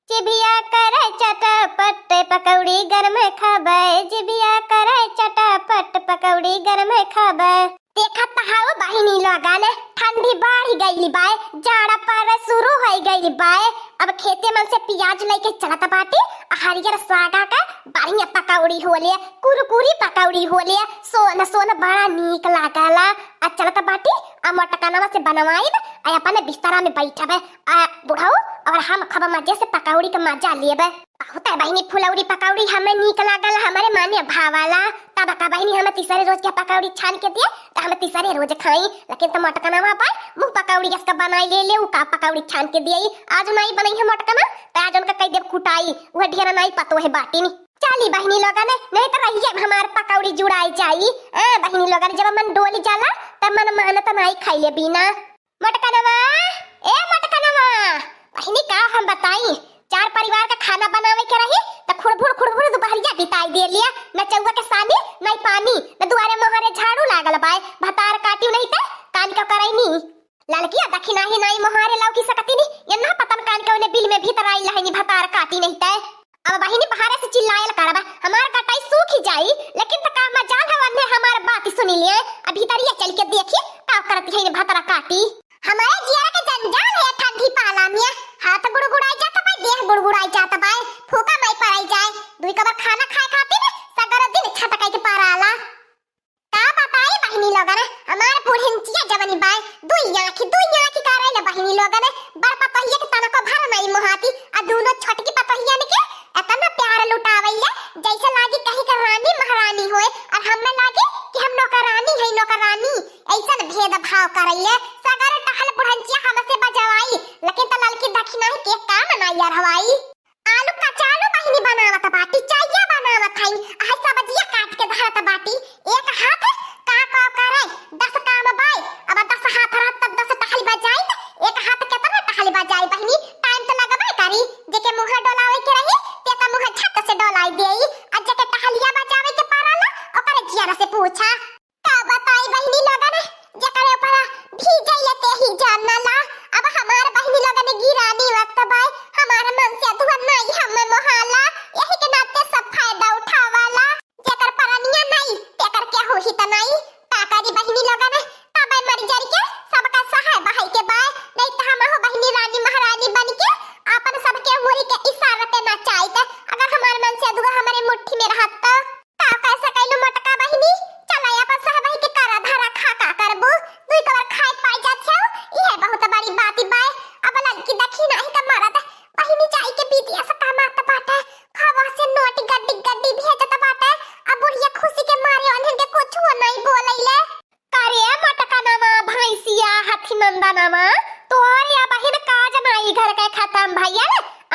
जिभिया करे चटपट पकौड़ी गरम खाबे, जिभिया करे चटपट पकौड़ी गरम खाबे। देखा तहाओ बहिनी लगन ठंडी बढ़ गई बाय, जाड़ा पर शुरू हो गई बाय। अब खेते में से प्याज लेके चलत बाटे, हरियर सागा का बढ़िया पकौड़ी होले, कुरकुरी पकौड़ी होले, सोन सोन बड़ा नीक लागला। आ चलत बाटे आ मटकनवा से बनवाई आ अपन बिस्तरा में बैठबे आ बुढ़ाओ और हम खब मजे से पकौड़ी का मजा लेबे। होता है बहिनी फुलौड़ी पकौड़ी हमें नीक लागल, हमारे माने भावाला। तब का बहिनी हमें तीसरे रोज के पकौड़ी छान के दिए तो हम तीसरे रोज खाई, लेकिन तो मटकनवा पर मुंह पकौड़ी इसका बनाई ले उ का पकौड़ी छान के दिए। आज नहीं बनाई है मटकना तो आज उनका कई देव कुटाई, वह ढेर नहीं पतो है बाटी नी। चाली बहिनी लोगन नहीं तो रहिए हमार पकौड़ी जुड़ाई जाई। बहिनी लोगन जब मन डोली जाला तब मन मानत नहीं खाइले बिना। मटकनवा ए मटकनवा बहिनी का हम बताई, चार परिवार का खाना बनावे के रही तो खुड़बुड़ दोपहरिया बिताई दे लिया। न चौवा के सानी न पानी न दुआरे मोहरे झाड़ू लागल बाय, भतार काटियो नहीं ते कान का करई नी। लड़किया दखिना ही नहीं मोहरे लौकी सकती नी, ये ना पतन कान के ने बिल में भीतर आई लहनी भतार काटी नहीं ते। अब बहिनी बहारे से चिल्लायल करबा हमार कटाई सूख ही जाई, लेकिन त का मजाल है वन्ने हमार बात सुनी लिए। अब भीतरिया चल के देखी का करती है भतार काटी। हमारे जिया के जंजाल है ठंडी पाला में, हाथ गुड़गुड़ाई जाता बाय, देह गुड़गुड़ाई जाता बाय, फूका मई पड़ाई जाए। दुई कबर खाना खाए खाती ने सगर दिन छटकाई के पाराला। का बताई बहिनी लोगन हमार बुढ़िनचिया जवानी बाय, दुई आंखी कराई ले बहिनी लोगन। बड़ पतहिया के तना को भर नहीं मोहाती आ दोनों छोटकी पतहिया ने के इतना प्यार लुटावैया जैसे लागी कहीं का रानी महारानी होए, और हमें लागे कि हम नौकरानी है नौकरानी। ऐसा भेद भाव करैले सगर टहल बुढ़ंचिया हमसे बजवाई, लेकिन त ललकी दखिना ही के का मनाइया हवाई। आलू का चालू बहिनी बनावत बाटी, चाहिए बनावत हई आ सब्जियां काट के धरत बाटी। एक हाथ का करे 10 काम बाय, अब 10 हाथ रहत तब 10 टहल बजाई। एक हाथ केतना टहल बजाई बहिनी, टाइम तो लगबे करी। जेके मुंह डोलावे के रही ते का मुंह झट से डोलाई देई, आ जेके टहलिया बजावे के पाराला ओकरे जियारा से पूछा। का बताई बहिनी लोगन जेकरे ऊपर भीजैले ते ही जानला। अब हमार बहिनी लोगन गिरानी वक्त बाय, हमार मन से धुआ नहीं हम मोहाला, यही के नाते सब फायदा उठावाला। जेकर परनिया नहीं तेकर के होही त नहीं ताकारी बहिनी लोगन तबे मर जाई के सबका सहाय बहाई के बाय। नहीं त हम हो बहिनी रानी महारानी बन के अपन सबके मुरी के इशारा पे नचाइत। अगर हमार मन से धुआ हमारे मुट्ठी में रहत त का कैसे कैलु मटका बहिनी चला अपन सहबही के करा धरा खा का करबो। दुई कबर खाए पाई जात छौ इहे बहुत बड़ी बात बाय। अब लड़की देखी नहीं त मरत बहिनी चाई के बीतिया से कमात बाटे, खवा से नोट गड्डी भेजत बाटे। अब बुढ़िया खुशी के मारे ओन्हे के कुछ नहीं बोलैले। करे मटकनवा भैंसिया हाथी नंदनवा तोहर या बहिन काज नाई घर के खत्म भैया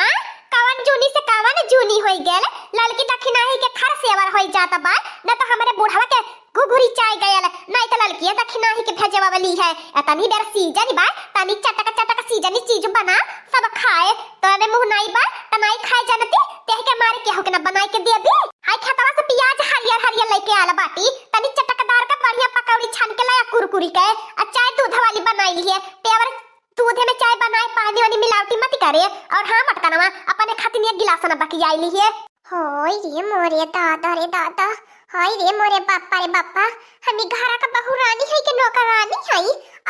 आ कवन जूनी से कवन जूनी होई गेल। लड़की दखिना ही के खर सेवर होई जाता बा, न तो हमारे बुढ़वा के घुघुरी चाय गयल। नहीं तो लड़की दखिना ही के भेजवा वाली है तनी बेर सीजन बा, तनी चटक सीजनी चीज बना सब खाए। तने मुंह नहीं बा त नहीं खाए जानती तेह के मारे के हो के न बनाई के दे दी। हाय खतवा से प्याज हरियर लेके आला बाटी, तनी चटकदार का बढ़िया पकौड़ी छान के लाया कुरकुरी के, आ चाय दूध वाली बनाई लिए। पेवर दूध में चाय बनाए पानी वाली मिलावटी मत करे। और हां मटकनवा अपने खातिर एक गिलास न बकी आई लिए। होय रे मोरे दादा रे दादा, हाय रे मोरे बापा रे बापा, हमी घरा का बहू रानी है के नौकरानी है।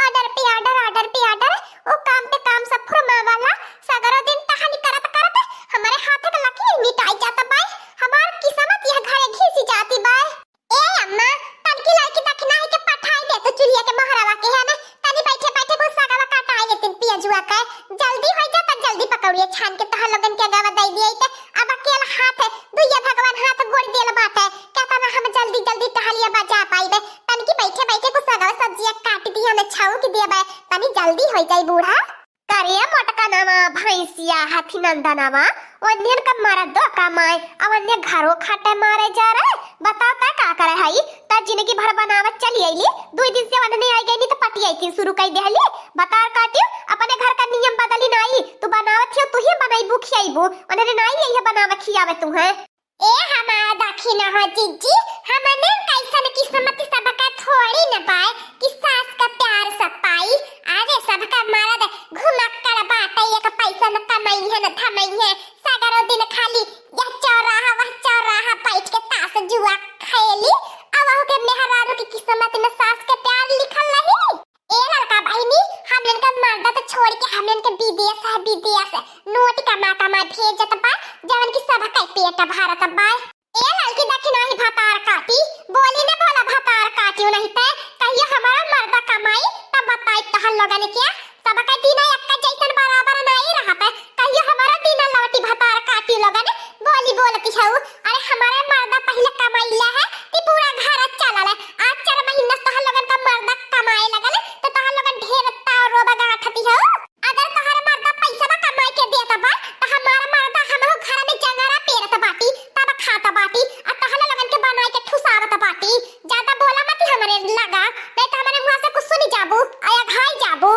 ऑर्डर पे ऑर्डर ओ काम पे काम सब फुरमा वाला सगरो दिन टहनी करत हमारे हाथ के लकीर मिटाई जाता बाय। हमार किस्मत यह घरे घिसी जाती बाय। ए अम्मा तनकी लड़की दखना है के पठाई दे तो चुलिया के महरावा के है ना, तनी बैठे गुस्सा गवा काटाई देतिन पियाजुआ का। जल्दी हो जा त जल्दी पकौड़िया छान के तह लोगन के गवा दई दिए त अब अकेला हाथ है दुइया भगवान हाथ गोड़ देल बात है। कहता ना हम जल्दी टहलिया बजा पाइबे, तनकी बैठे गुस्सा गवा सब्जियां काट दी हमें छाऊ के देबे, तनी जल्दी हो जाई बूढ़ा। करे मटकनवा भैंसिया हाथी नंदनवा ओन्हेन का मारा दो कमाए अवन्ने घरो खाटे मारे जा रहे। बताओ ता का करे हई ता जिंदगी भर बनावत चली आईली, 2 दिन से वनने आई गई नी तो पटी आई थी शुरू कई देहली। बता काटियो अपने घर का नियम बदली नहीं, तू बनावत थियो तू ही बनाई खियाइबो ओन्ने नहीं यही बनावे खियावे तू है। ए हमारा दखिना हो जीजी हमने कैसन किस्मत सबका थोड़ी न पाए कि सास का प्यार सब पाई। आजे सबका मारा दे घुमक्कड़ बात एक पैसा न कमाई है न थमाई है, मोटी कमा कमा भेजत बा जवन की सब का पेट भरत बा। ए लड़की देखी नहीं भतार काटी बोली ने बोला भतार काटियो नहीं ते कहियो हमारा मर्दा कमाई तब बताई तहल लगन के सब का दिन एक जैसन बराबर नहीं रहत कहियो हमारा दिन लौटी भतार काटी लगन बोली बोलती हूं। अरे हमारे मर्दा पहले कमाईला है कि पूरा घर चलल है आज 4 महीना तहल लगन का मर्दा कमाए लगल तो तहल लगन ढेर तारो बगा ठती हो। अगर तहर मर्दा पैसा ना कमाई के देत बा त हमारा मर्दा हमहु घर में जंगरा पेरत बाटी तब खाता बाटी आ तहल लगन के बनाई के ठुसावत बाटी। ज्यादा बोला मत हमरे लगा नहीं तो हमरे मुंह से कुछ सुनी जाबू आया घाई जाबू।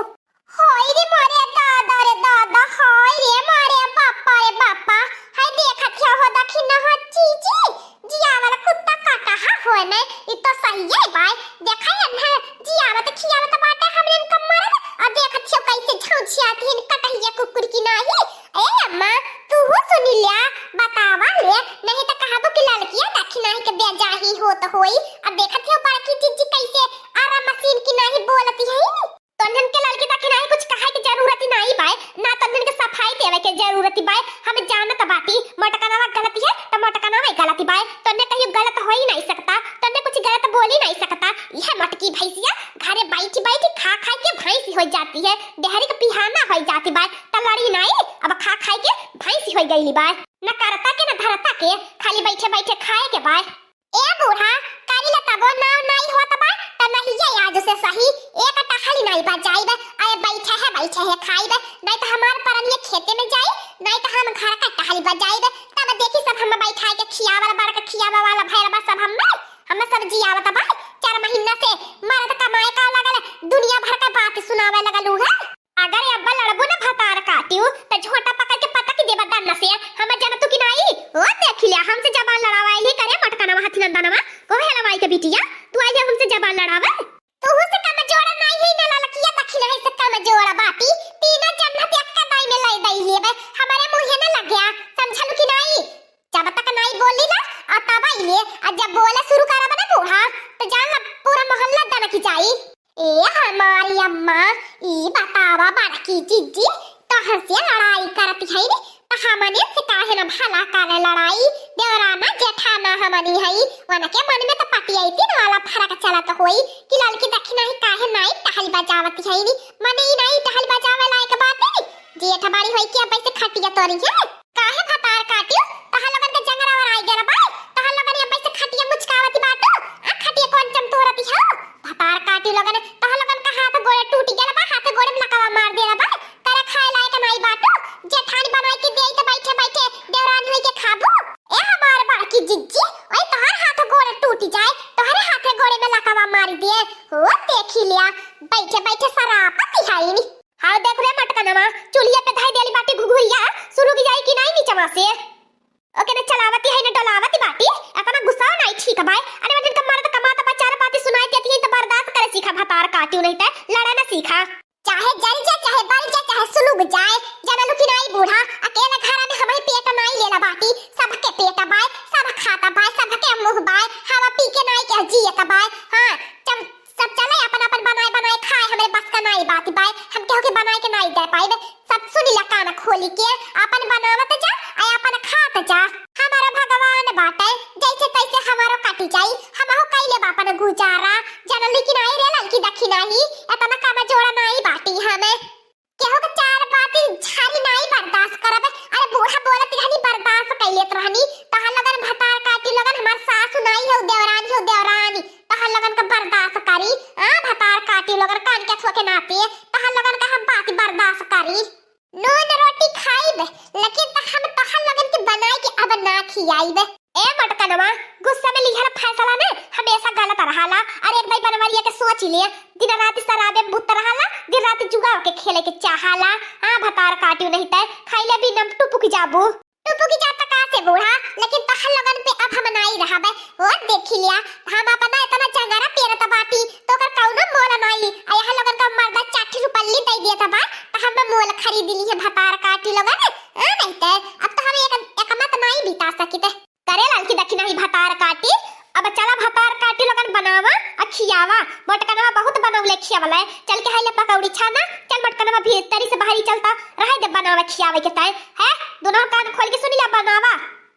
होई रे मोरे दादा होई रे मोरे बापा हाय देखत हो दखी न हो चीची जिया वाला कुत्ता काटा हा होय ने इ तो सही है भाई देखा है जिया वाला खियावत बाटे हमरे इनका मरद और देखत हो कैसे झौछियाती है कटहिया कुकुर की नाही। ए अम्मा तू हो सुनी लिया बतावा ले नहीं तो कहबो कि लड़कियां दखी नहीं के बेजाही होत होई अब देखत हो बाकी चीची कैसे आरा मशीन की नहीं बोलती है तंजन के लड़की दखी नहीं कुछ कहे की जरूरत ही नहीं बाय ना तंजन के सफाई देवे के जरूरत बाय हमें जानत बाटी मटकनावा गलती है तो मटकनावा गलती बाय तन्ने कहियो गलत हो ही नहीं सकता तन्ने कुछ गलत बोल ही नहीं सकता। यह मटकी भैंसिया घरे बैठी बैठी खा खा के भैंसी हो जाती है डेहरी का पिहाना हो जाती बाय त लड़ी नहीं अब खा खा के भैंसी हो गईली बाय न करता के न धरता के खाली बैठे बैठे खाए के बाय। ए बूढ़ा काली लता गो नाव नहीं होत बा त नहीं ये आज से सही एक टहली नहीं बजाइबे आए बैठे है खाइबे नहीं तो हमार परनिया खेते में जाई नहीं तो हम घर का टहली बजाइबे तब देखी सब हम बैठाए के खियावल बड़का खियावा वाला भैरवा सब हम सब्जी आवत बा 4 महीना से मर्द कमाए का लगल दुनिया भर का बात सुनावे लगलू है। अगर अब्बा लड़बो ना भतार काटियो त झोटा पकड़ के पटक देबा दन्ना से हम जानत कि नहीं ओ देख लिया हमसे जबान लड़ावाई ही करे मटकनवा हाथी नंदनवा को हेलवाई के बिटिया तू आइए हमसे जबान लड़ावे तू से कम जोड़ा नहीं है ना लड़किया दखी नहीं से कम जोड़ा बाटी तीना जन्नत एक का दाई में लाई दई लेबे हमारे मुंह ना लग गया समझलू कि नहीं जब तक नहीं बोली ना आ तब आइले आ जब बोले शुरू करबा ना बूढ़ा तो जान पूरा मोहल्ला दना की जाई। ए हमारी अम्मा ई बतावा बड़की जीजी तहर से लड़ाई करती है रे त हमने से काहे न भला करे लड़ाई देवराना जेठाना हमनी है वना के मन में तो पटियाई तीन वाला फरक चलत होई कि लड़की दखी नहीं काहे नहीं टहल बजावत है रे मने ही नहीं टहल बजावे लायक बात है जेठ बाड़ी होई के पैसे खटिया तोरी है काहे भतार काटियो तहल लगन के जंगरा और आई गेला बा तहल लगन ये पैसे खटिया मुचकावती बात आ खटिया कौन चम तोरती है भतार काटी लगन तहल लगन का हाथ गोड़े टूट गेला बा हाथ गोड़े में लकवा मार देला बा करे खाए लायक नहीं बाटो जेठानी बनाई के देई त बैठे बैठे देवरानी होई के खाबो। ए हमार बड़की जिज्जी ओए तोहर हाथ गोड़े टूट जाए तोहरे हाथ गोड़े में लकवा मार दिए हो देखी लिया बैठे बैठे सरापती हाई नी हां देख रे मटकनवा चुलिया पे धाई देली बाटी घुघुइया शुरू की जाई कि नहीं नीचवा से ओके ने चलावती है ने डलावती बाटी अपना गुस्सा नहीं ठीक भाई अरे वजन का मर्द कमाता बा चार बातें सुनाई देती है तो बर्दाश्त करे सीखा भतार काटियो नहीं ते लड़ा ना सीखा चाहे जल जा चाहे बल जा चाहे सुलग जाए जनलू की नहीं बूढ़ा अकेले घर में हमारे पेट नहीं लेला बाटी सबके पेट बाय सब खाता बाय सबके मुंह बाय हवा पी के नहीं के जियत बाय हां सब चले अपन अपन बनाए खाए हमारे बस का नहीं बात बाय हम केहू के बनाए के नहीं दे पाइबे सब सुनी ला कान खोली के अपन बनावत जा आ अपन खात जा हमारा भगवान बाटे जैसे तैसे हमारो काटी जाई हमहु कइले बापन गुजारा जनली की नहीं रे लड़की दखी नहीं एतना काम जोड़ा नहीं बाटी हमें केहू के चार बात झारी नहीं बर्दाश्त करबे अरे बूढ़ा बोलत रहनी बर्दाश्त कइले रहनी तहन लगन भतार काटी लगन हमार सासु नहीं हो देवरानी तहन लगन का बर्दाश्त करी हां भतार काटी लगन कान के ठोके नाती तहन लगन का हम बात बर्दाश्त करी नून रोटी खाइबे लेकिन हम तहन लगन के बनाई के अब ना खियाइबे। ए मटकनवा गुस्सा में लिहल फैसला ने हमेशा गलत रहाला अरे एक भाई बनवालिया के सोच लिए दिन रात शराबे बुत रहाला दिन रात जुगाव के खेले के चाहाला हां भतार काटियो नहीं त खाइले भी नम टुपुक जाबू टुपुक जाता का से बूढ़ा लेकिन तहन लगन पे अब हम नहीं रहबे ओ देख लिया हम अपना इतना जंगरा पेरत बाटी तो कर कौनो मोल नहीं आ यहां लगन का मर्दा 4 रुपल्ली दे दिया बा त हम मोल खरीद ली है भतार काटी लगन हां नहीं त अब तो हम एक मत नहीं बिता सकिते करे लड़की दखी नहीं भतार काटी अब चला भतार काटी लगन बनावा आ खियावा मटकनवा बहुत बनौले खियावला चल के हाइले पकौड़ी छाना चल मट ढक्कनवा भीतरी से बाहरी चलता रहे दे बनावे खियावे के तय है दोनों कान खोल के सुनी ला बनावा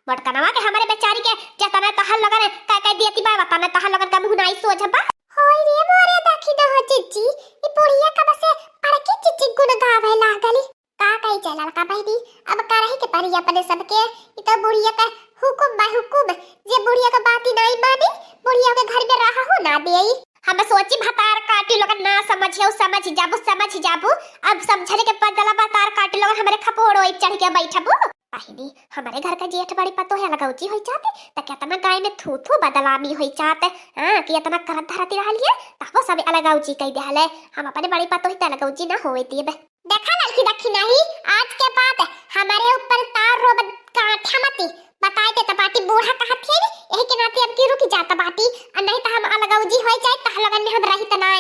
बटकनवा के हमारे बेचारी के जतना तहल लगन का दियती बा तना तहल लगन का मुंह नाई सोझबा होय रे मोरे दाखी न हो चिच्ची ई बुढ़िया का बसे अड़के चिच्ची गुण गावे लागली का कई चला का बहनी अब करही के परी अपने सबके ई तो बुढ़िया का हुकुम बा हुकुम जे बुढ़िया का बात ही नहीं मानी बुढ़िया के घर में रहा हो ना देई हम सोची भतार काटी लोग ना समझियो समझ जाबू अब समझने के बदला भतार काटी लोग हमारे खपोड़ो इप चढ़ के बैठबू बहनी हमारे घर का जेठ बड़ी पतो है लगाउची होई चाहते त केतना गाय में थू थू बदलामी होई चाहते हां कि इतना करत धरती रहलिए तब सब अलगाउची कह देहले हम अपने बड़ी पतो ही त लगाउची ना होईती बे देखा लड़की दखी नहीं आज के बाद हमारे ऊपर तार रो काठा मती बताए ते तबाटी बूढ़ा कहत थे यही के नाते अब की रुक जाता बाटी और नहीं त हम अलगाउजी होई जाए त लगन में हम रही त ना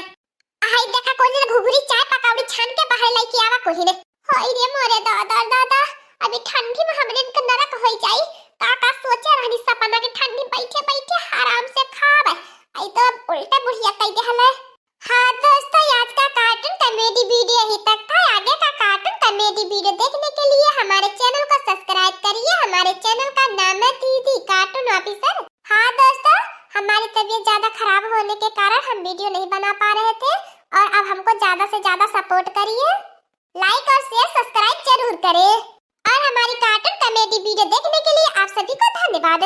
आई देखा कोई ने घुघुरी चाय पकाउड़ी छान के बाहर लाई के आवा कोई ने होई रे मोरे दादा अभी ठंडी में हमने इनका नरक हो जाई का सोचे रहनी सपना के ठंडी बैठे बैठे आराम से खावे आई तो उल्टा बुढ़िया कह दे हले हां दोस्तों आज का कार्टून कॉमेडी वीडियो ही तक था आगे का कार्टून कॉमेडी वीडियो देखने के लिए हमारे चैनल को सब्सक्राइब करिए हमारे चैनल का नाम है दीदी कार्टून ऑफिसर हां दोस्तों हमारी तबीयत ज्यादा खराब होने के कारण हम वीडियो नहीं बना पा रहे थे और अब हमको ज्यादा से ज्यादा सपोर्ट करिए लाइक और शेयर सब्सक्राइब जरूर करें और हमारी कार्टून कॉमेडी वीडियो देखने के लिए आप सभी को धन्यवाद।